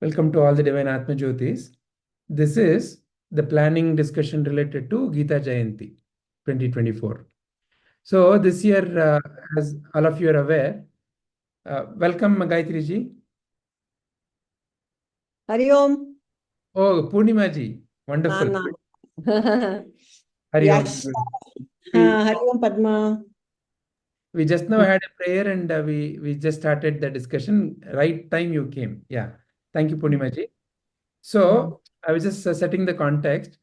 Welcome to all the Divine Atma Jyotis. This is the planning discussion related to Gita Jayanti 2024. So this year, as all of you are aware, welcome Gayatri ji. Hari Om. Oh, Purnima ji, wonderful. Hari Om. Yash. Hari Om Padma. We just now had a prayer and we just started the discussion. Right time you came. Yeah. Thank you, Purnima ji. So I was just setting the context.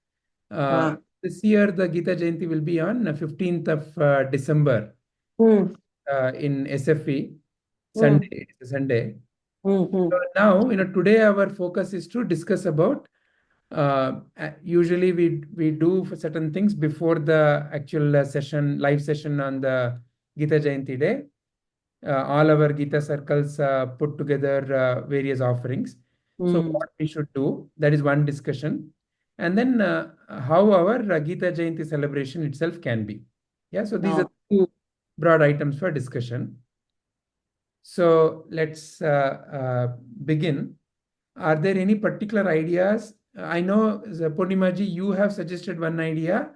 This year, the Gita Jayanti will be on 15th of December in SFE, Sunday. It's a Sunday. So now, today our focus is to discuss about, usually we do for certain things before the actual session, live session on the Gita Jayanti day. All our Gita circles put together various offerings. So what we should do, that is one discussion. And then how our Gita Jayanti celebration itself can be. Yeah, so these are two broad items for discussion. So let's begin. Are there any particular ideas? I know, Purnima ji, you have suggested one idea,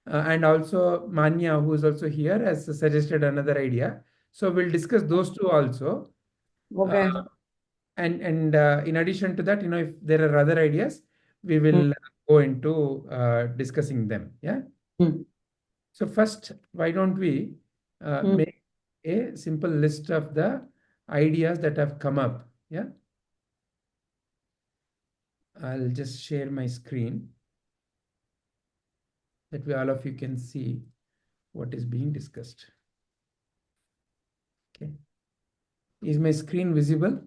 and also Manya, who is also here, has suggested another idea. So we'll discuss those two also. Okay. And in addition to that, if there are other ideas, we will go into discussing them. Yeah. So first, why don't we make a simple list of the ideas that have come up. Yeah. I'll just share my screen. That way all of you can see what is being discussed. Okay. Is my screen visible?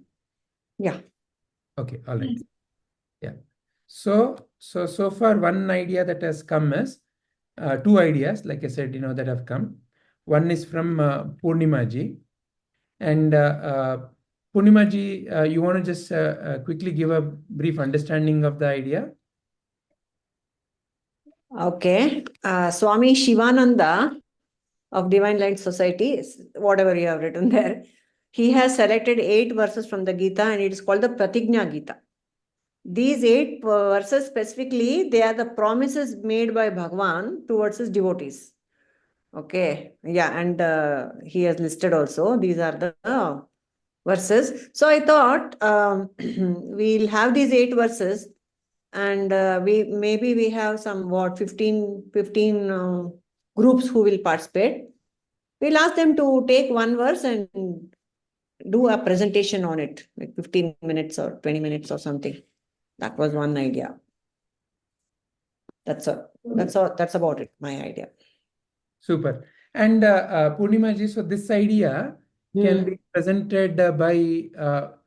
Yeah. Okay. All right. Yeah. So far one idea that has come is two ideas, like I said, that have come. One is from Purnima ji. And Purnima ji, you want to just quickly give a brief understanding of the idea? Okay. Swami Shivananda of Divine Light Society, whatever you have written there, he has selected 8 verses from the Gita and it is called the Pratigna Gita. These 8 verses specifically, they are the promises made by Bhagwan towards his devotees. Okay. Yeah. And he has listed also, these are the verses. So I thought we'll have these 8 verses and we have some 15 groups who will participate. We'll ask them to take one verse and do a presentation on it, like 15 minutes or 20 minutes or something. That was one idea. That's about it, my idea. Super. And Purnima ji, so this idea can be presented by,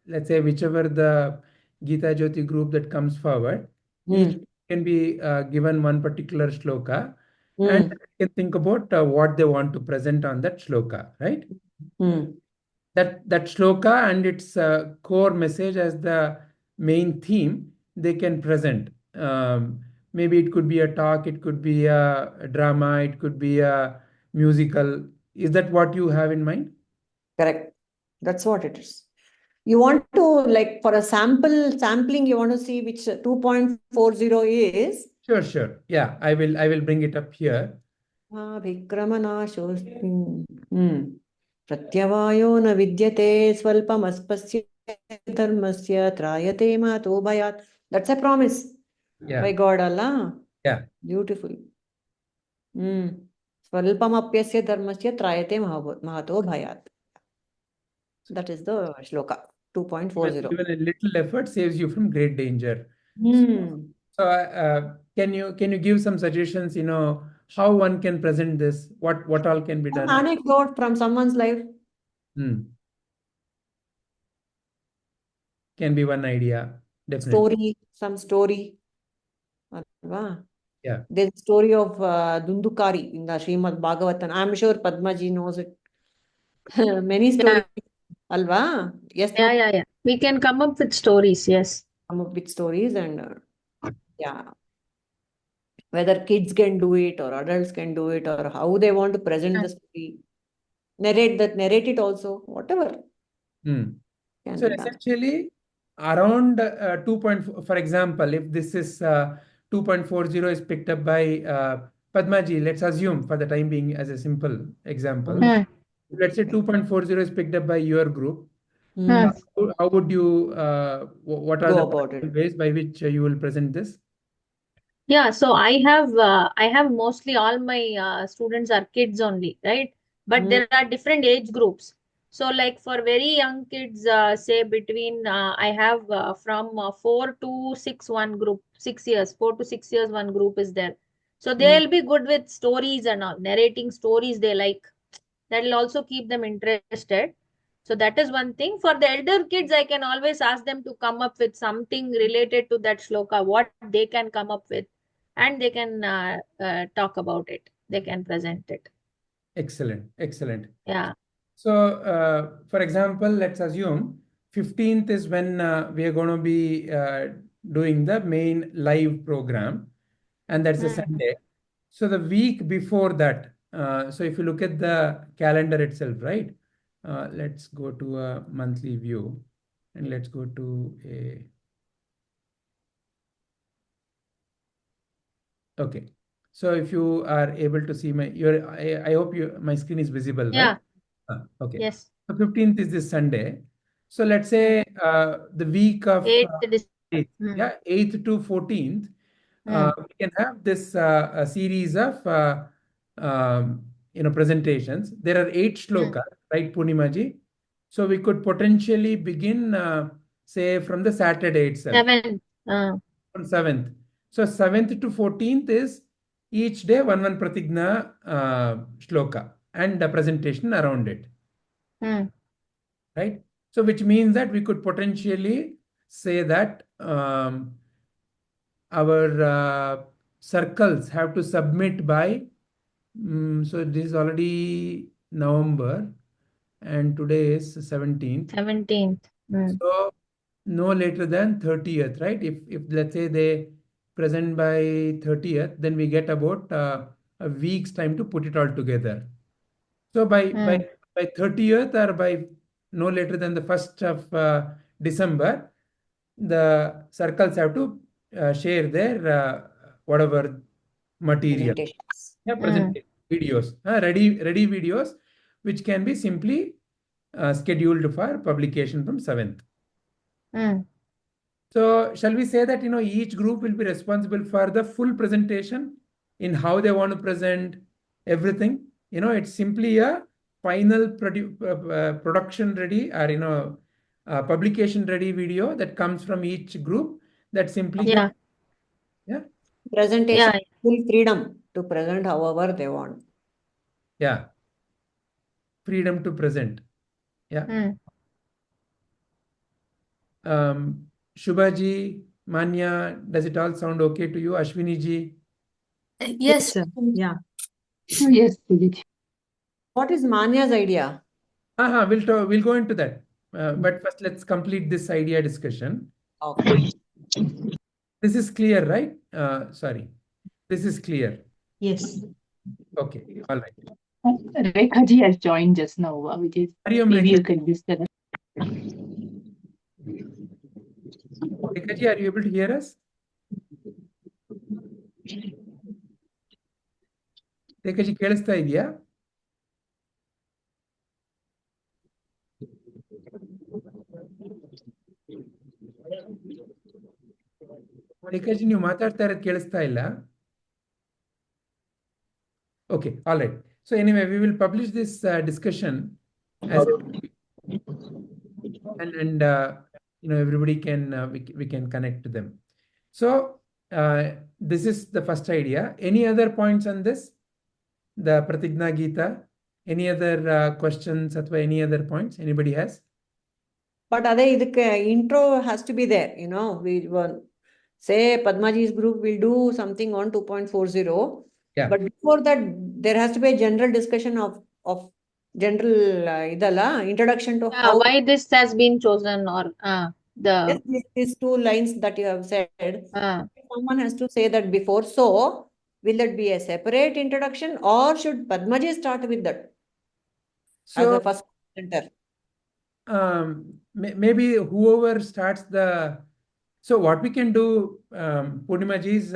let's say, whichever the Gita Jyoti group that comes forward. Each can be given one particular shloka, and they can think about what they want to present on that shloka, right? That shloka and its core message as the main theme they can present. Maybe it could be a talk, it could be a drama, it could be a musical. Is that what you have in mind? Correct. That's what it is. You want to, like, for a sampling, you want to see which 2.40 is. Sure. Yeah, I will bring it up here. Pratyavayo na vidyate swalpamaspasya dharmasya trayate mato bhayat. That's a promise by God, Allah. Yeah. Beautiful. Swalpamapyasya dharmasya trayate mahato bhayat. That is the shloka 2.40. Even a little effort saves you from great danger. So can you give some suggestions? How one can present this? What all can be done? An anecdote from someone's life. Can be one idea. Definitely. Some story. Yeah. There's a story of Dundukari in the Srimad Bhagavatam. I'm sure Padma ji knows it. Many stories. Alva? Yes. Yeah. We can come up with stories, yes. Come up with stories and yeah. Whether kids can do it or adults can do it or how they want to present the story. Narrate it also, whatever. So essentially, around 2. For example, if this is 2.40 is picked up by Padmaji, let's assume for the time being as a simple example. Let's say 2.40 is picked up by your group. How would you, what are Go the about it. ways by which you will present this? Yeah, so I have mostly all my students are kids only, right? But there are different age groups. So like for very young kids, say between I have from 4 to 6 one group, 6 years, 4 to 6 years one group is there. So they'll be good with stories and all, narrating stories they like. That will also keep them interested. So that is one thing. For the elder kids, I can always ask them to come up with something related to that shloka, what they can come up with, and they can talk about it. They can present it. Excellent, excellent. Yeah. So, for example, let's assume 15th is when we are going to be doing the main live program, and that's a Sunday. So the week before that, so if you look at the calendar itself, right? Let's go to a monthly view, and let's go to a. Okay. So if you are able to see I hope my screen is visible, right? Yeah. Okay. Yes. So 15th is this Sunday. So let's say the week of 8th 8th, yeah, 8th to 14th, we can have this a series of presentations. There are 8 shlokas, right, Purnimaji? So we could potentially begin, say, from the Saturday itself. 7th. From 7th. So 7th to 14th is each day one pratigna shloka and a presentation around it. Right? So which means that we could potentially say that our circles have to submit by, so this is already November and today is 17th. 17th. So no later than 30th, right? If let's say they present by 30th, then we get about a week's time to put it all together. So by 30th or by no later than the 1st of December, the circles have to share their whatever material. Presentations. Yeah, presentation videos, ready videos, which can be simply scheduled for publication from 7th. So shall we say that each group will be responsible for the full presentation in how they want to present everything? It's simply a final production ready or publication ready video that comes from each group that simply gets, yeah. Presentation, full freedom to present however they want. Yeah. Freedom to present. Yeah. Shubhaji, Manya, does it all sound okay to you? Ashwini ji? Yes, sir. Yeah. Yes, Pujit. What is Manya's idea? We'll go into that. But first, let's complete this idea discussion. Okay. This is clear, right? Sorry. This is clear. Yes. Okay. All right. Rekha ji has joined just now, which is Hariom, maybe you Rekha. can just tell us. Rekha ji, are you able to hear us? Rekha ji, ಕೇಳಿಸ್ತಾ ಇದೆಯಾ? ರೇಖಾ G, ನೀವು ಮಾತಾಡ್ತಾ ಇರೋದು ಕೇಳಿಸ್ತಾ ಇಲ್ಲ. Okay, all right. So anyway, we will publish this discussion as and everybody can we can connect to them. So this is the first idea. Any other points on this? The Pratigna Gita? Any other questions or any other points anybody has? But the intro has to be there. We will say Padmaji's group will do something on 2.40. Yeah. But before that, there has to be a general discussion of general introduction to how Why this has been chosen or yes, these 2 lines that you have said. Someone has to say that before. So will that be a separate introduction or should Padmaji start with that as the first presenter? maybe whoever starts the. So what we can do, Purnimaji, is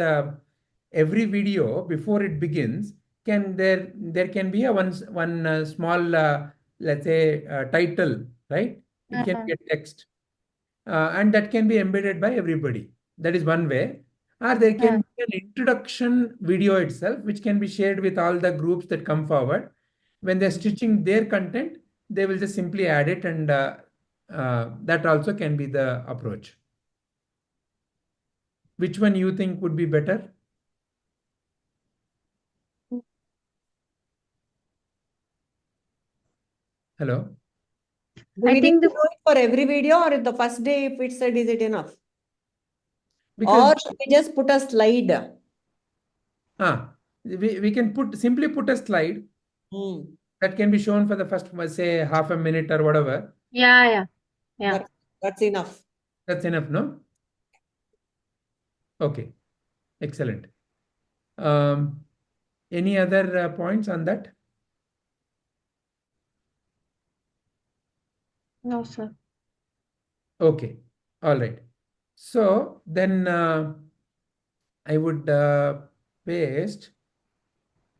every video before it begins there can be a one small let's say title, right? It can be a text, and that can be embedded by everybody. That is one way. Or there can be an introduction video itself, which can be shared with all the groups that come forward. When they're stitching their content, they will just simply add it, and that also can be the approach. Which one you think would be better? Hello? Do I we think need to do it for every video, or the first day if it said, is it enough? Because Or should we just put a slide? we can simply put a slide that can be shown for the first, say, half a minute or whatever. yeah. That's enough. That's enough, no? Okay, excellent. Any other points on that? No, sir. Okay, all right. So then I would paste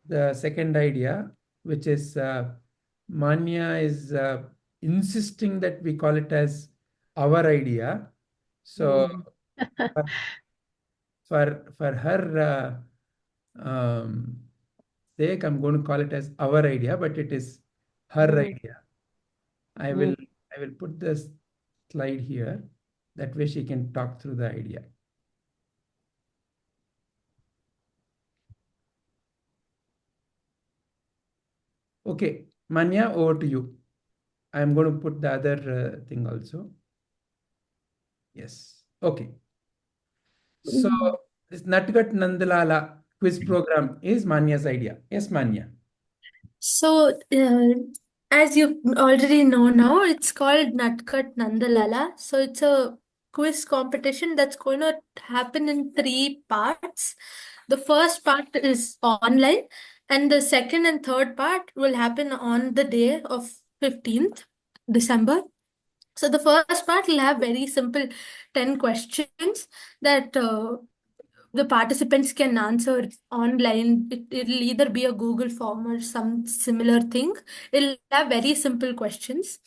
the second idea, which is Manya is insisting that we call it as our idea. So for her sake, I'm going to call it as our idea, but it is her idea. I will put this slide here. That way she can talk through the idea. Okay, Manya, over to you. I'm going to put the other thing also. Yes. Okay. So this Natgat Nandalala quiz program is Manya's idea. Yes, Manya. So, as you already know now, it's called Natkat Nandalala. So, it's a quiz competition that's going to happen in 3 parts. The first part is online, and the second and third part will happen on the day of 15th December. So, the first part will have very simple 10 questions that the participants can answer online. It'll either be a Google form or some similar thing. It'll have very simple questions.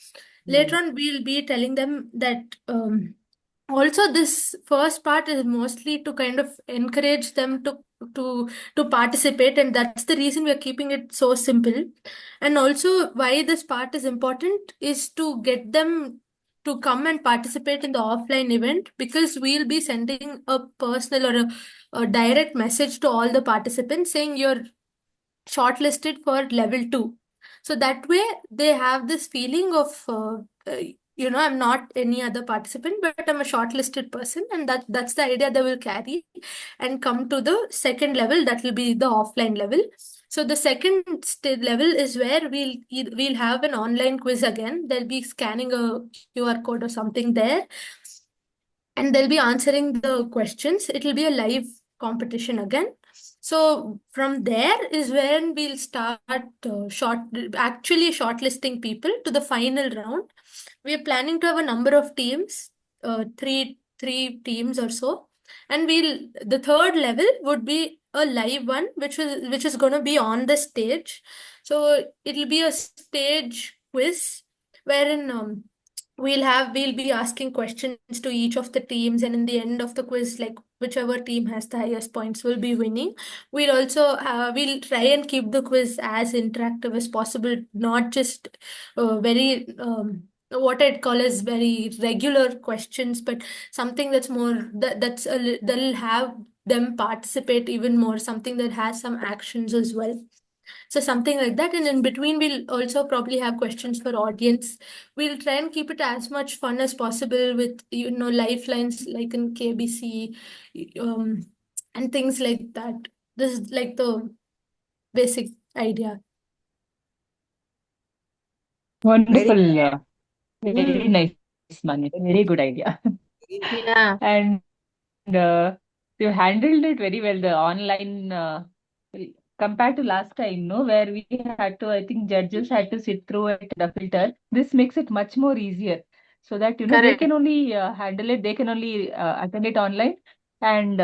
Later on, we'll be telling them that also this first part is mostly to kind of encourage them to participate, and that's the reason we're keeping it so simple. And also why this part is important is to get them to come and participate in the offline event, because we'll be sending a personal or a direct message to all the participants saying you're shortlisted for level 2. So that way they have this feeling of I'm not any other participant, but I'm a shortlisted person, and that's the idea they will carry and come to the second level. That will be the offline level. So the second level is where we'll have an online quiz again. They'll be scanning a QR code or something there, and they'll be answering the questions. It'll be a live competition again. So from there is when we'll start actually shortlisting people to the final round. We are planning to have a number of teams, three teams or so, and the third level would be a live one, which is going to be on the stage. So it'll be a stage quiz wherein we'll be asking questions to each of the teams, and in the end of the quiz, like whichever team has the highest points will be winning. We'll also we'll try and keep the quiz as interactive as possible, not just very what I'd call as very regular questions, but something that's more that'll have them participate even more, something that has some actions as well. So something like that. And in between, we'll also probably have questions for audience. We'll try and keep it as much fun as possible with, lifelines like in KBC, and things like that. This is like the basic idea. Wonderful. Very nice, Manya. Very good idea. Yeah. And you handled it very well, the online, compared to last time, no, where we had to, I think judges had to sit through it, the filter. This makes it much more easier. so that they Correct. can only handle it, they can only attend it online, and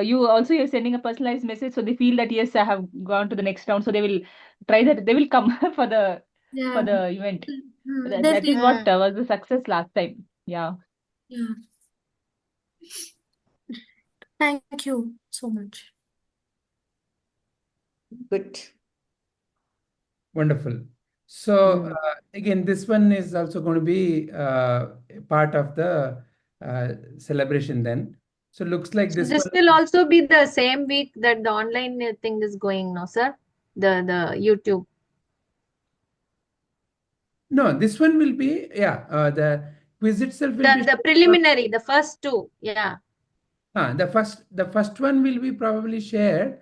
you're sending a personalized message, so they feel that yes, I have gone to the next round, so they will try that, they will come for the Yeah. event. That That is what Mm. was the success last time. Yeah. yeah. Thank you so much. Good. Wonderful. So again, this one is also going to be part of the celebration then. So looks like So this this one. will also be the same week that the online thing is going, no, sir? The YouTube. No, this one will be, the quiz itself will be. The preliminary, the first two. Yeah. The first one will be probably shared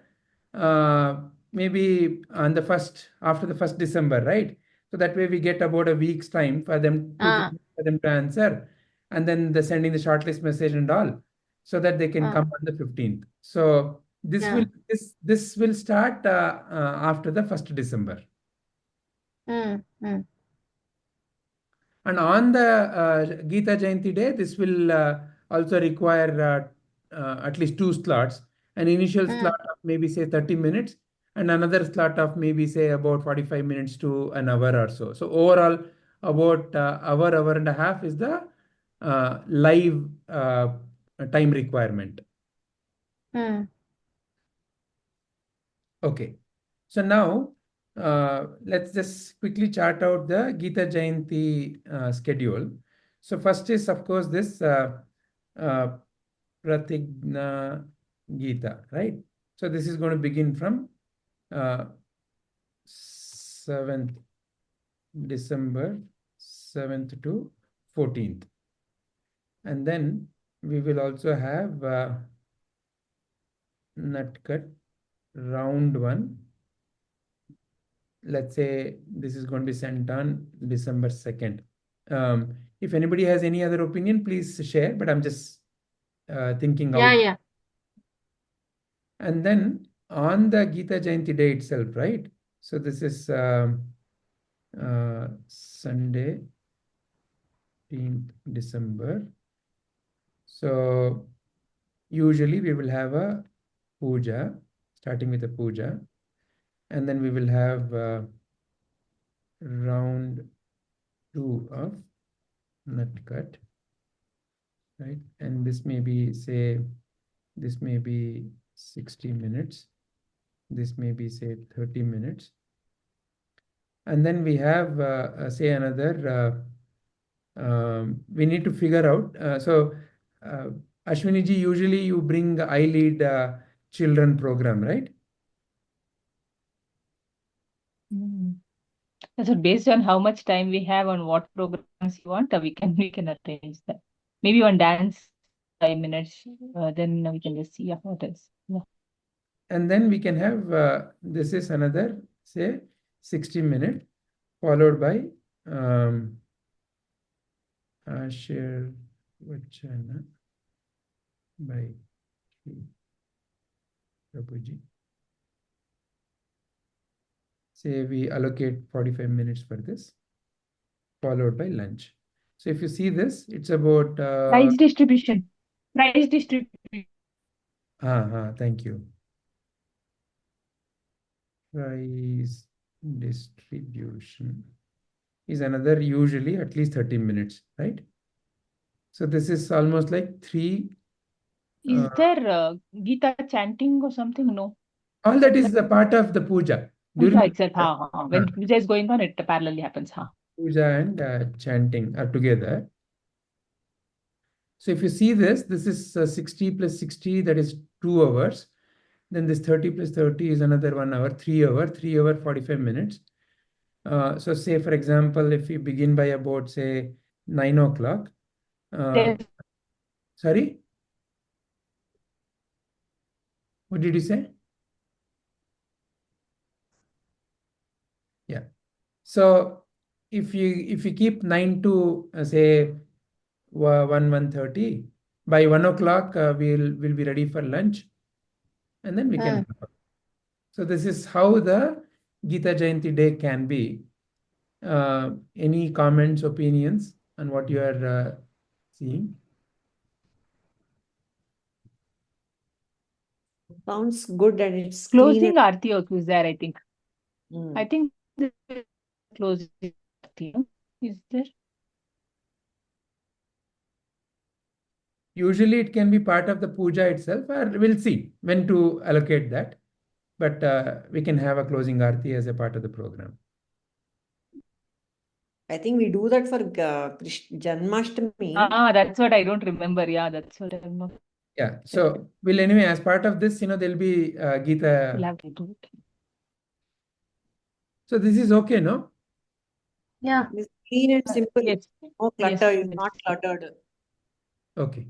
maybe on the first, after the 1st December, right? So that way we get about a week's time for them, 2 3 weeks for them to answer, and then the sending the shortlist message and all, so that they can come on the 15th. So this Yeah. will this will start after the 1st December. Mm. Mm. And on the Gita Jayanti day, this will also require at least 2 slots. An initial slot of maybe say 30 minutes, and another slot of maybe say about 45 minutes to an hour or so. So overall, about hour and a half is the live time requirement. Mm. Okay. So now let's just quickly chart out the Gita Jayanti schedule. So first is, of course, this Pratigna Gita, right? So this is going to begin from 7th December 7th to 14th. And then we will also have Nutcut round 1. Let's say this is going to be sent on December 2nd. If anybody has any other opinion, please share, but I'm just thinking out. Yeah. And then on the Gita Jayanti day itself, right? So this is Sunday, 15th December. So usually we will have a puja, starting with a puja, and then we will have round 2 of Nutcut, right? And this may be, say, this may be 60 minutes. This may be, say, 30 minutes. And then we have, say, another, we need to figure out. So Ashwini ji, usually you bring I Lead children program, right? So based on how much time we have, on what programs you want, we can arrange that. Maybe on dance 5 minutes, then we can just see how it is. Yeah. And then we can have this is another, say, 60 minutes, followed by Ashir Vachana by Prabhuji. Say we allocate 45 minutes for this, followed by lunch. So if you see this, it's about Prize distribution. Prize distribution. Thank you. Prize distribution is another, usually at least 30 minutes, right? So this is almost like 3. Is there Gita chanting or something? No. All that is a part of the puja. Puja itself. When puja is going on, it parallelly happens. Puja and chanting are together. So if you see this is 60 plus 60, that is 2 hours. Then this 30 plus 30 is another 1 hour, 3 hour, 45 minutes. So say, for example, if we begin by about, say, 9 o'clock. Sorry? What did you say? Yeah. So if you keep 9 to say 1:30, by 1 o'clock we'll be ready for lunch, and then we can. So this is how the Gita Jayanti day can be. Any comments, opinions? on what you are seeing? Sounds good and it's Closing clean. Aarti also is there, I think. I think the closing Aarti, no? Is there? Usually it can be part of the puja itself, or we'll see when to allocate that. But we can have a closing Aarti as a part of the program. I think we do that for Janmashtami. That's what I don't remember. Yeah, that's what I remember. Yeah. So we'll anyway, as part of this, there'll be We'll Gita. have to do it. So this is okay, no? Yeah. It's clean and simple. Yes. No Yes. clutter, it's not cluttered. Okay.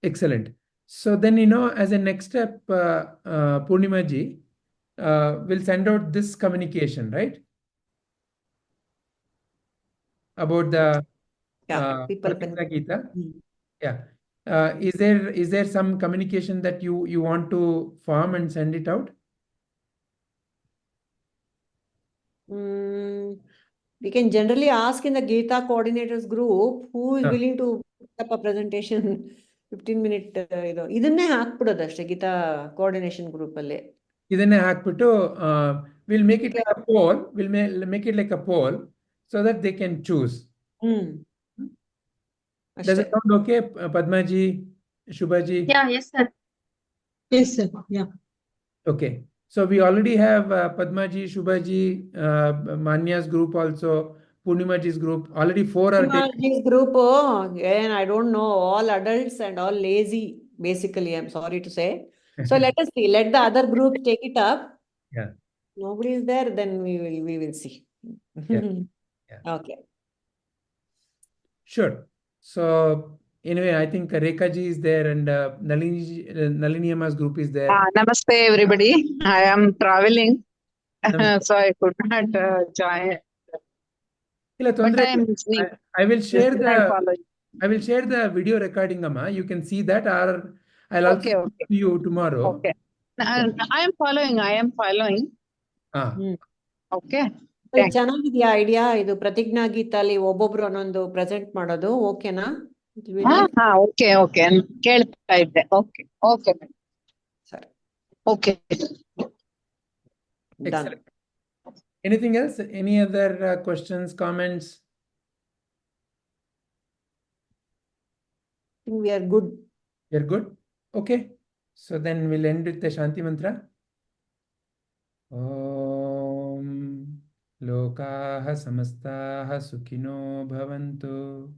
Excellent. So then, as a next step, Purnima ji, we'll send out this communication, right? About the People Pratigna Gita. Hmm. Yeah. Is there some communication that you want to form and send it out? We can generally ask in the Gita coordinators group who is willing to put up a presentation 15-minute ಇದನ್ನೇ ಹಾಕ್ಬಿಡೋದು ಅಷ್ಟೇ Geetha coordination group ಅಲ್ಲಿ ಇದನ್ನೇ ಹಾಕ್ಬಿಟ್ಟು we'll make it like a poll. We'll make it like a poll so that they can choose. Does it sound okay, Padma ji, Shubha ji? Yeah, yes, sir. Yes, sir. Yeah. Okay. So we already have Padma ji, Shubha ji, Manya's group also, Purnima ji's group. Already 4 are taken. This group, and I don't know, all adults and all lazy, basically, I'm sorry to say. So let us see. Let the other groups take it up. Yeah. Nobody is there, then we will see. Yeah. Okay. Sure. So anyway, I think Rekha ji is there and Nalini Amma's group is there. Namaste, everybody. I am traveling, so I could not join. But I am listening. I will share the video recording, Amma. You can see that, or I'll also see you tomorrow. Okay. I am following. Okay. ಚೆನ್ನಾಗಿದೆಯಾ idea ಇದು ಪ್ರತಿಜ್ಞಾ ಗೀತಲ್ಲಿ ಒಬ್ಬೊಬ್ರು ಒಂದೊಂದು present ಮಾಡೋದು ಓಕೆನಾ okay ಕೇಳ್ತಾ ಇದ್ದೆ okay ಸರಿ okay Excellent. Anything else? Any other questions, comments? I think we are good. We are good? Okay. So then we'll end with the Shanti Mantra. Om Lokaha Samastaha Sukhino Bhavantu.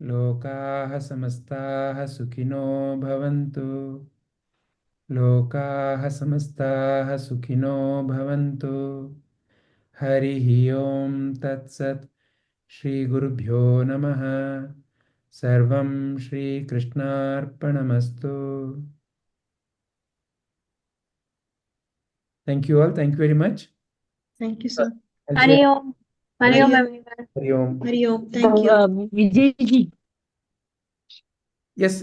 Lokaha Samastaha Sukhino Bhavantu. Lokaha Samastaha Sukhino Bhavantu. Harihi Om Tat Sat. Shri Gurubhyo Namaha. Sarvam Shri Krishnarpanamastu. Thank you all. Thank you very much. Thank you, sir. Hari Om. Hari Om, everyone. Hari Om. Hari Om. Thank you. Vijay ji. Yes.